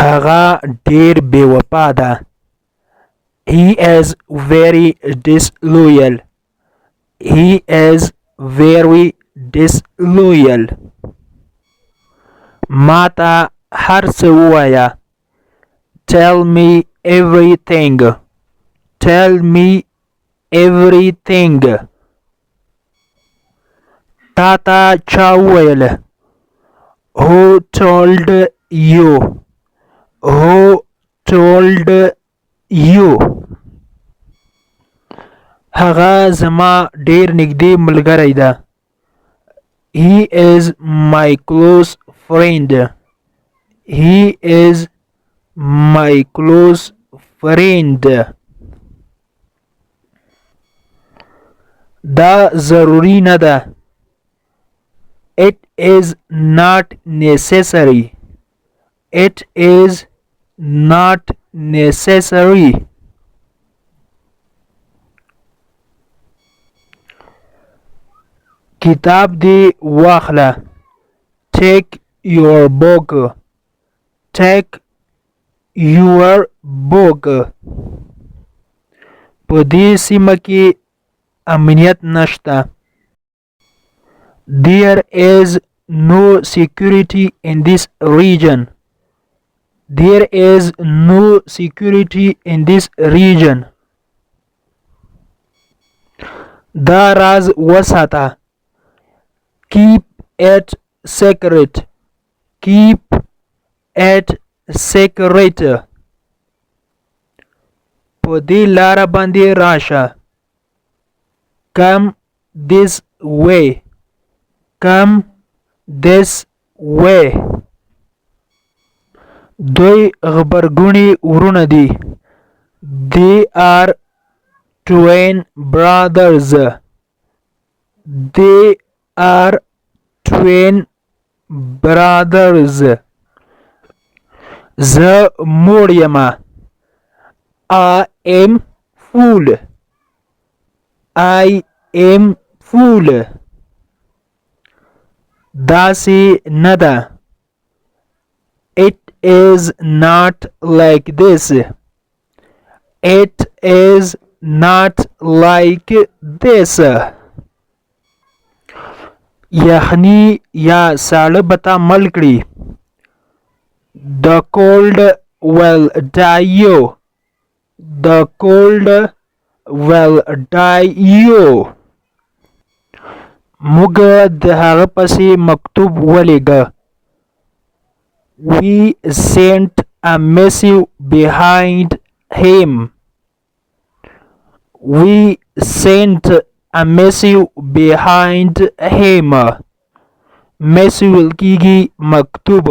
هغه ډیر بې وفا ده. He is very disloyal. He is very disloyal. ما ته هر څه ووایه. Tell me everything. Tell me everything. تا ته چا وویل؟ Who told you? Who told you? هغه زما ډیر نږدې ملګری ده. He is my close friend. He is my close friend. دا ضروری نه ده. It is not necessary. It is not necessary. کتاب دی واخله. Take your book. Take your book. په دې سیمه کې امنیت نشته. There is no security in this region. There is no security in this region. دا راز وساته. Keep it secret. Keep it secret. په دې لاره باندې راشه. Come this way. Come this way. دوی غبرګوني وروڼه دي. They are twin brothers. They are twin brothers. زه موړ یمه. I am full. I am full. داسې نه ده. It is not like this. It is not like this. یخني یا ساړه به تا مړ کړي. The cold will die you. The cold will die you. موږ د هغه پسې مکتوب ولیږه. We sent a missive behind him. We sent a missive behind him. missive کیږي مکتوب.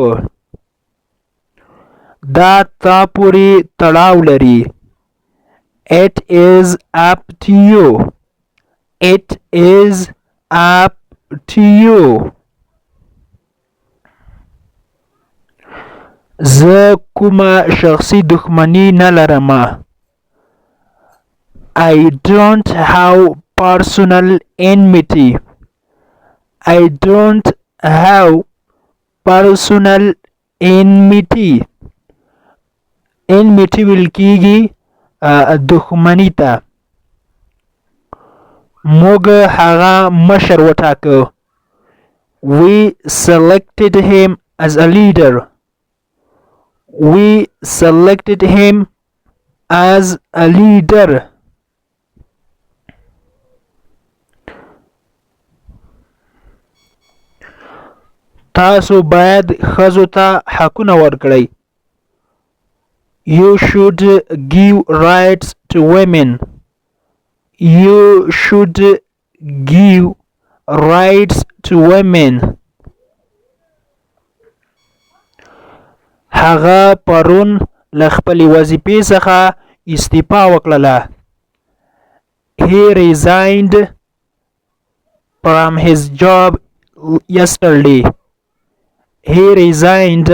دا تا پورې تړاو لري. It is up to you. It is up to you. زه کومه شخصي دښمني نه لرم. I don't have personal enmity. I don't have personal enmity. enmity ویل کیږي دښمني ته. موږ هغه مشر وټاکه. We selected him as a leader. We selected him as a leader. تاسو باید ښځو ته حقونه ورکړئ. You should give rights to women. You should give rights to women. هغه پرون له خپلې وظیفې څخه استعفا وکړله. He resigned from his job yesterday. He resigned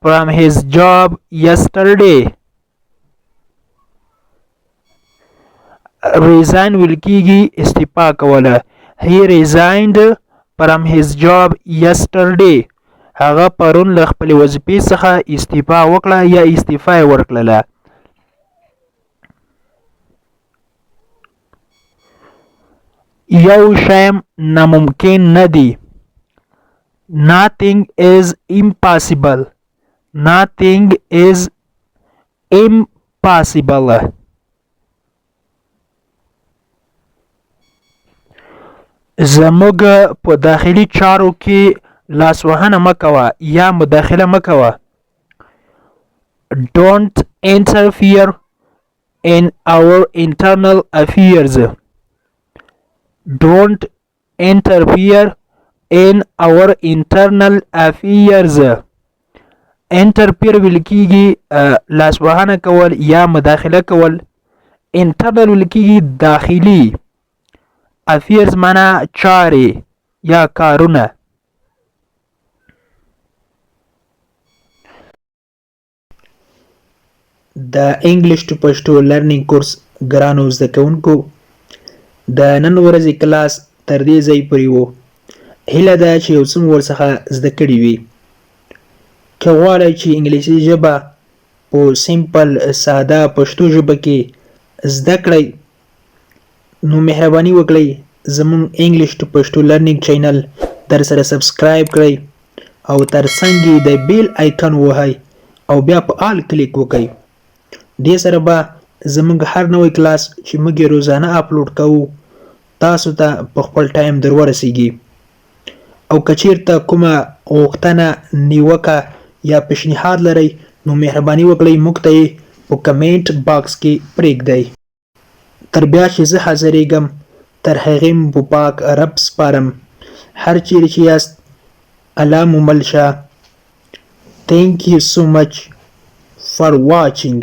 from his job yesterday. Resign ویل کیږي استعفا کوله. He resigned from his job yesterday. هغه پرون له خپلې وظیفې څخه استعفا وکړه یا استعفا یې ورکړله. یو شی ناممکن نه دی. Nothing is impossible. Nothing is impossible. زموږ په داخلي چارو کې لاسوهنه مه کوه یا مداخله مه کوه. Don't interfere in our internal affairs. Don't interfere in our internal affairs. Interfere ویل کېږي لاسوهنه کول یا مداخله کول. internal ویل کېږي داخلي. affairs معنا چارې یا کارونه. د انګلیش ټو پښتو لرنینګ کورس ګرانو زده کوونکو، د نن ورځې کلاس تر دې ځای پورې و. هیله ده چې یو څه مو ورڅخه زده کړي وي. که غواړئ چې انګلیسي ژبه په سمپل ساده پښتو ژبه کې زده کړئ، نو مهرباني وکړئ زموږ انګلیش ټو پښتو لرنینګ چینل در سره سبسکرایب کړئ او تر څنګ یې د بیل آیکن ووهئ او بیا په آل کلیک وکړئ. دې سره به زموږ هر نوی کلاس چې موږ یې روزانه اپلوډ کوو تاسو ته په خپل ټایم در ورسیږي. او که چیرته کومه غوښتنه، نیوکه یا پیشنهاد لرئ نو مهرباني وکړئ موږ ته یې په کمنټ باکس کې پرېږدئ. تر بیا چې زه حاضرېږم تر هغې مو په پاک رب سپارم. هر چیرې چې یاست الله مو مل شه. Thank you so much for watching.